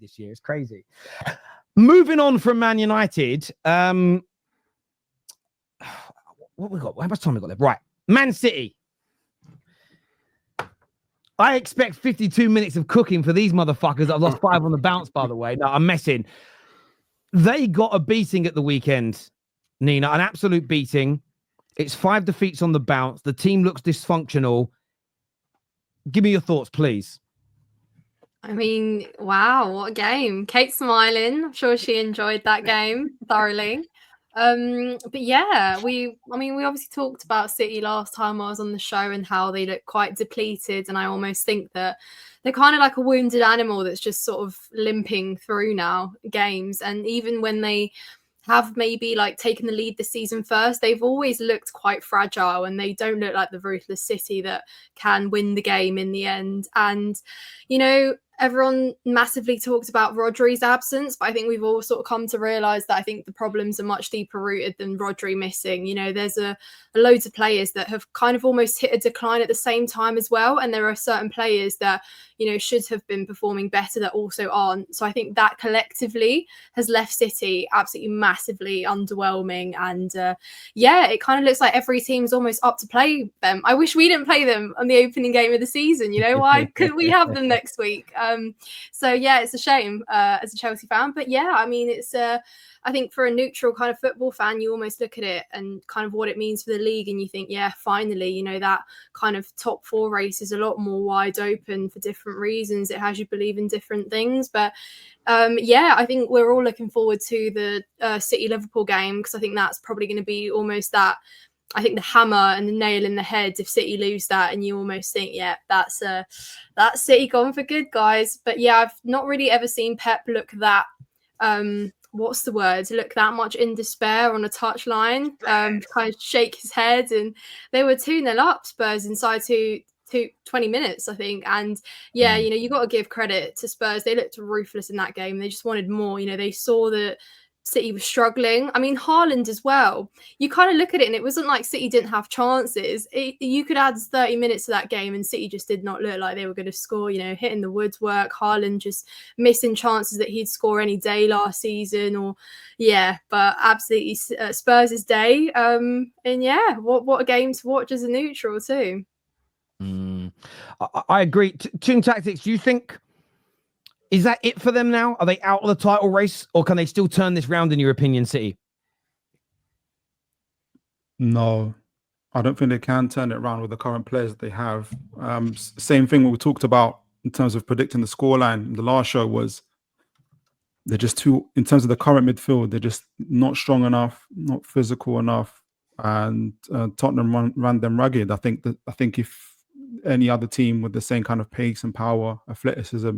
this year. It's crazy. Moving on from Man United, what we got? How much time we got left? Right, Man City. I expect 52 minutes of cooking for these motherfuckers. I've lost 5 on the bounce, by the way. No, I'm messing. They got a beating at the weekend, Nina, an absolute beating. It's 5 defeats on the bounce. The team looks dysfunctional. Give me your thoughts, please. I mean, wow, what a game. Kate's smiling. I'm sure she enjoyed that game thoroughly. But yeah, we obviously talked about City last time I was on the show and how they look quite depleted. And I almost think that they're kind of like a wounded animal that's just sort of limping through now games. And even when they have maybe like taken the lead this season first, they've always looked quite fragile and they don't look like the ruthless City that can win the game in the end. And, you know, everyone massively talks about Rodri's absence, but I think we've all sort of come to realise that I think the problems are much deeper rooted than Rodri missing. You know, there's a loads of players that have kind of almost hit a decline at the same time as well. And there are certain players that, you know, should have been performing better that also aren't. So I think that collectively has left City absolutely massively underwhelming. And yeah, it kind of looks like every team's almost up to play them. I wish we didn't play them on the opening game of the season. You know, why couldn't we have them next week? So yeah, it's a shame as a Chelsea fan, but yeah, I mean, it's I think for a neutral kind of football fan, you almost look at it and kind of what it means for the league, and you think, yeah, finally, you know, that kind of top 4 race is a lot more wide open for different reasons. It has you believe in different things, but yeah, I think we're all looking forward to the City Liverpool game, because I think that's probably going to be almost that. I think the hammer and the nail in the head if City lose that, and you almost think, yeah, that's City gone for good, guys. But yeah, I've not really ever seen Pep look that what's the word? Look that much in despair on a touchline, kind of shake his head. And they were 2-0 up, Spurs, inside 20 minutes, I think. And yeah, you know, you got to give credit to Spurs. They looked ruthless in that game. They just wanted more. You know, they saw that City was struggling. I mean, Haaland as well. You kind of look at it and it wasn't like City didn't have chances. You could add 30 minutes to that game and City just did not look like they were going to score, you know, hitting the woodwork. Haaland just missing chances that he'd score any day last season, or yeah, but absolutely Spurs' day. And yeah, what a game to watch as a neutral too. I agree. Team Tactics, do you think, is that it for them now? Are they out of the title race, or can they still turn this round in your opinion, City? No, I don't think they can turn it around with the current players that they have. Same thing we talked about in terms of predicting the scoreline in the last show was they're just too, in terms of the current midfield, they're just not strong enough, not physical enough, and Tottenham ran them rugged. I think if any other team with the same kind of pace and power, athleticism,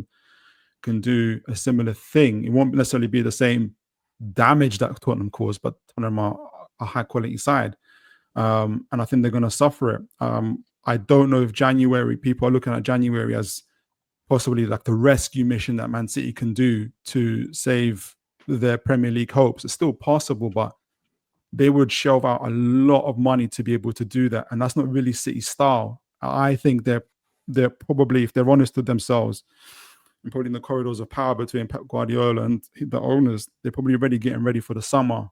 can do a similar thing, it won't necessarily be the same damage that Tottenham caused, but Tottenham are a high quality side, and I think they're going to suffer it. I don't know if people are looking at January as possibly like the rescue mission that Man City can do to save their Premier League hopes. It's still possible, but they would shelve out a lot of money to be able to do that, and that's not really City style. I think they're probably, if they're honest with themselves, and probably in the corridors of power between Pep Guardiola and the owners, they're probably already getting ready for the summer.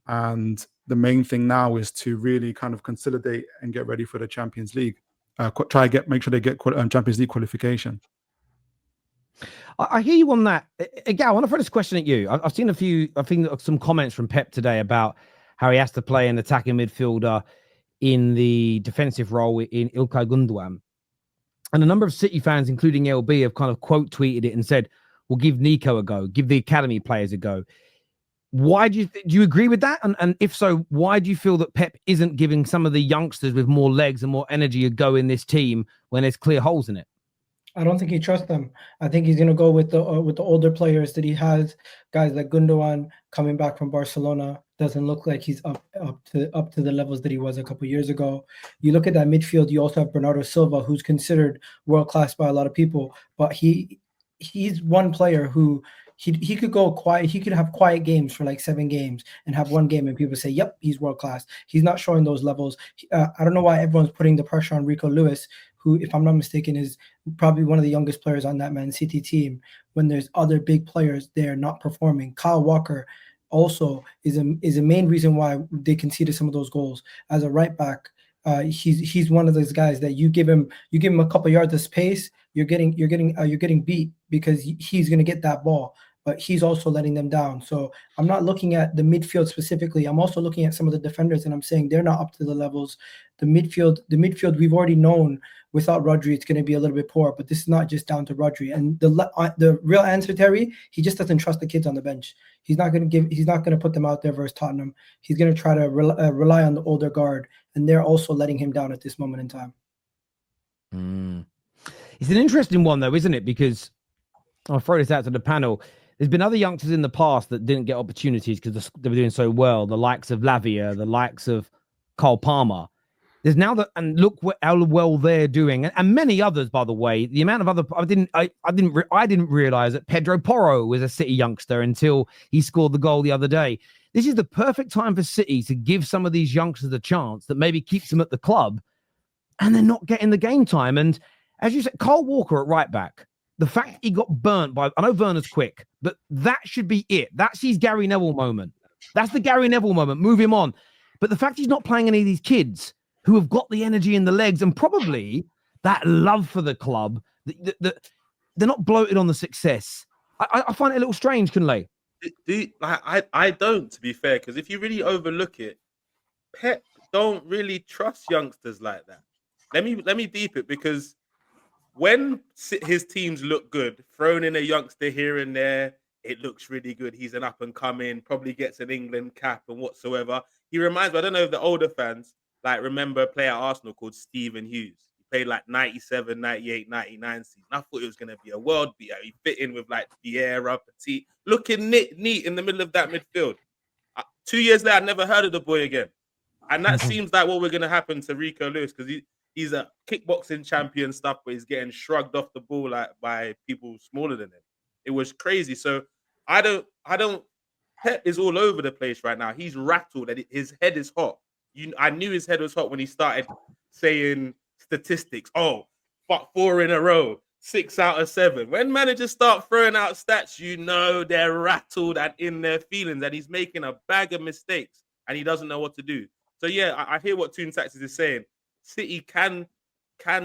And the main thing now is to really kind of consolidate and get ready for the Champions League. Make sure they get Champions League qualification. I hear you on that. Again, I want to throw this question at you. I've seen some comments from Pep today about how he has to play an attacking midfielder in the defensive role in Ilkay Gundogan. And a number of City fans, including LB, have kind of quote tweeted it and said, "We'll give Nico a go, give the academy players a go." Why do you agree with that? And if so, why do you feel that Pep isn't giving some of the youngsters with more legs and more energy a go in this team when there's clear holes in it? I don't think he trusts them. I think he's going to go with the older players that he has. Guys like Gundogan coming back from Barcelona doesn't look like he's up to the levels that he was a couple of years ago. You look at that midfield. You also have Bernardo Silva, who's considered world class by a lot of people, but he's one player who he could go quiet. He could have quiet games for like 7 games and have one game and people say, "Yep, he's world class." He's not showing those levels. I don't know why everyone's putting the pressure on Rico Lewis, who, if I'm not mistaken, is probably one of the youngest players on that Man City team, when there's other big players there not performing. Kyle Walker also is a main reason why they conceded some of those goals. As a right back, he's one of those guys that you give him a couple yards of space, you're getting beat, because he's going to get that ball, but he's also letting them down. So I'm not looking at the midfield specifically. I'm also looking at some of the defenders, and I'm saying they're not up to the levels. The midfield we've already known without Rodri, it's going to be a little bit poor, but this is not just down to Rodri. And the real answer, Terry, he just doesn't trust the kids on the bench. He's not going to put them out there versus Tottenham. He's going to try to rely on the older guard, and they're also letting him down at this moment in time. It's an interesting one, though, isn't it? Because I'll throw this out to the panel. There's been other youngsters in the past that didn't get opportunities because they were doing so well. The likes of Lavia, the likes of Cole Palmer. There's now that, and look how well they're doing, and many others, by the way. The amount of other, I didn't realize that Pedro Porro was a City youngster until he scored the goal the other day. This is the perfect time for City to give some of these youngsters a chance that maybe keeps them at the club, and they're not getting the game time. And as you said, Kyle Walker at right back, the fact he got burnt by, I know Werner's quick, but that should be it. That's his Gary Neville moment. That's the Gary Neville moment. Move him on. But the fact he's not playing any of these kids who have got the energy in the legs and probably that love for the club, they're not bloated on the success. I find it a little strange, Kunle. I don't, to be fair, because if you really overlook it, Pep don't really trust youngsters like that. Let me deep it, because when his teams look good, throwing in a youngster here and there, it looks really good. He's an up and coming, probably gets an England cap and whatsoever. He reminds me, I don't know if the older fans remember a player at Arsenal called Stephen Hughes. He played 97, 98, 99 season. I thought it was going to be a world beater. He fit in with Vieira, Petit, looking neat in the middle of that midfield. 2 years later, I never heard of the boy again. And that seems like what we're going to happen to Rico Lewis, because he's a kickboxing champion stuff, but he's getting shrugged off the ball by people smaller than him. It was crazy. So I don't. Pep is all over the place right now. He's rattled, and his head is hot. I knew his head was hot when he started saying statistics. Oh, but 4 in a row, 6 out of 7. When managers start throwing out stats, you know they're rattled and in their feelings, and he's making a bag of mistakes, and he doesn't know what to do. So yeah, I hear what Toon Taxis is saying. City can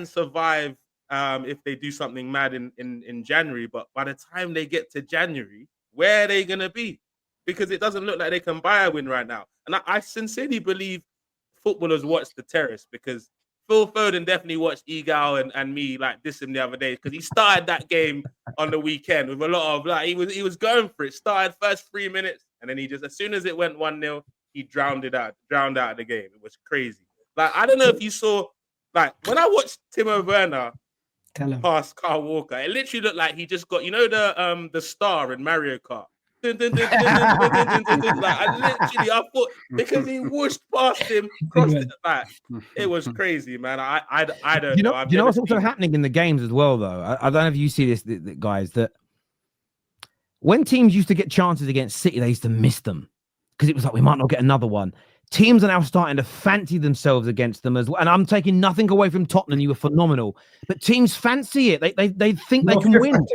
survive if they do something mad in January, but by the time they get to January, where are they gonna be? Because it doesn't look like they can buy a win right now. And I sincerely believe footballers watch the Terrace, because Phil Foden definitely watched Egal and me diss him the other day, because he started that game on the weekend with a lot of he was going for it. Started first 3 minutes, and then he just, as soon as it went 1-0, he drowned out of the game. It was crazy. I don't know if you saw, when I watched Timo Werner past Kyle Walker, it literally looked like he just got, the star in Mario Kart. I thought, because he whooshed past him, crossed it back. It was crazy, man. I don't know. You know what's also happening in the games as well, though? I don't know if you see this, guys, that when teams used to get chances against City, they used to miss them because it was like, we might not get another one. Teams are now starting to fancy themselves against them as well. And I'm taking nothing away from Tottenham. You were phenomenal. But teams fancy it. They think they can win.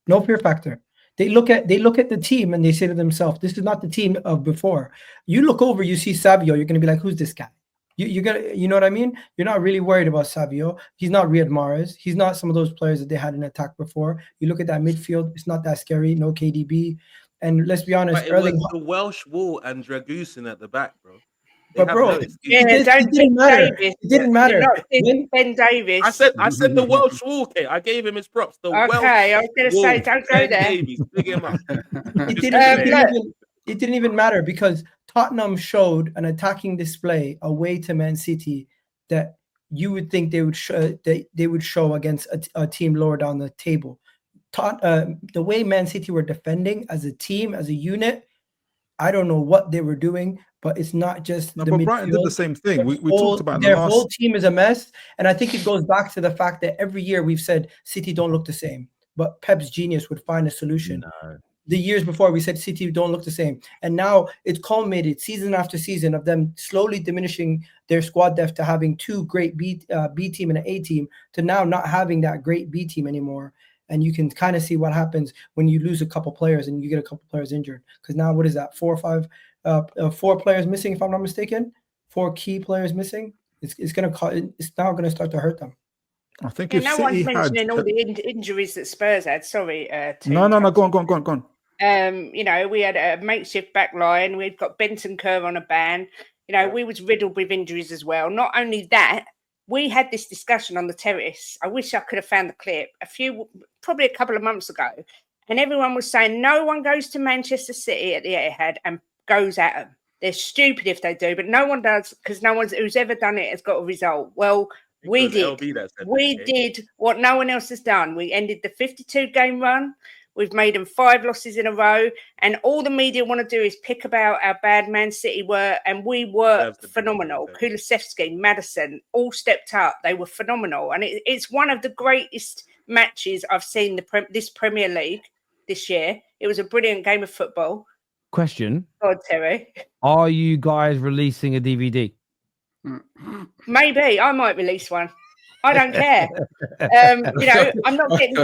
No fear factor. They look at the team and they say to themselves, this is not the team of before. You look over, you see Savio, you're going to be like, who's this guy? You know what I mean? You're not really worried about Savio. He's not Riyad Mahrez. He's not some of those players that they had in attack before. You look at that midfield, it's not that scary. No KDB. And let's be honest, it was the Welsh Wall and Dragusin at the back, bro. But bro, it didn't matter. It didn't matter. Ben Davies. I said the Welsh Wall, Kate. I gave him his props. I was going to say, don't go there. Davies, big him up. It didn't even matter, because Tottenham showed an attacking display away to Man City that you would think they would show against a team lower down the table. The way Man City were defending as a team, as a unit, I don't know what they were doing, but it's not just the midfield. Brighton did the same thing. We talked about their whole team is a mess, and I think it goes back to the fact that every year we've said City don't look the same, but Pep's genius would find a solution. No. the years before we said City don't look the same, and now it's culminated season after season of them slowly diminishing their squad depth to having two great B team and an A team to now not having that great B team anymore. And you can kind of see what happens when you lose a couple players and you get a couple players injured. Because now, what is that? 4 or 5, 4 players missing, if I'm not mistaken. 4 key players missing. It's now gonna start to hurt them. I think Yeah, if no City one's mentioning all the injuries that Spurs had. Sorry, no, go on. You know, we had a makeshift back line. We've got Benton Kerr on a ban. You know, we was riddled with injuries as well. Not only that, we had this discussion on the terrace. I wish I could have found the clip probably a couple of months ago. And everyone was saying no one goes to Manchester City at the Etihad and goes at them. They're stupid if they do, but no one does because no one's who's ever done it has got a result. Well, we did. We did what no one else has done. We ended the 52-game run. We've made them 5 losses in a row, and all the media want to do is pick about how bad Man City were, and we were phenomenal. Kulusevski, Maddison, all stepped up. They were phenomenal, and it's one of the greatest matches I've seen this Premier League this year. It was a brilliant game of football. Question. God, Terry. Are you guys releasing a DVD? Maybe. I might release one. I don't care. You know, I'm not getting.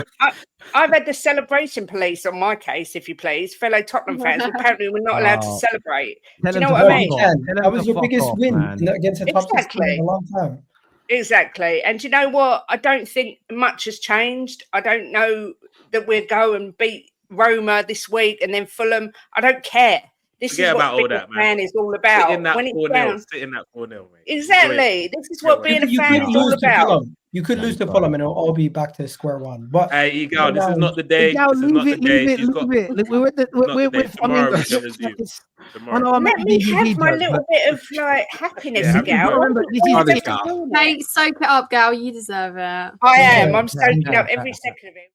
I've had the celebration police on my case, if you please, fellow Tottenham fans. Apparently, we're not allowed to celebrate. Do you know what I mean? That was your biggest win against the top 6 team in a long time. Exactly. And you know what? I don't think much has changed. I don't know that we'll go and beat Roma this week and then Fulham. I don't care. This is what being a fan is all about. When it's down, sit in that 4-0, mate. Exactly. This is what being a fan is all about. You could lose to Fulham and it'll all be back to square one. But hey, Egal, this is not the day. Leave it. We're tomorrow. Let me have my little bit of like happiness, Gal. Mate, soak it up, Gal. You deserve it. I am. I'm soaking up every second of it.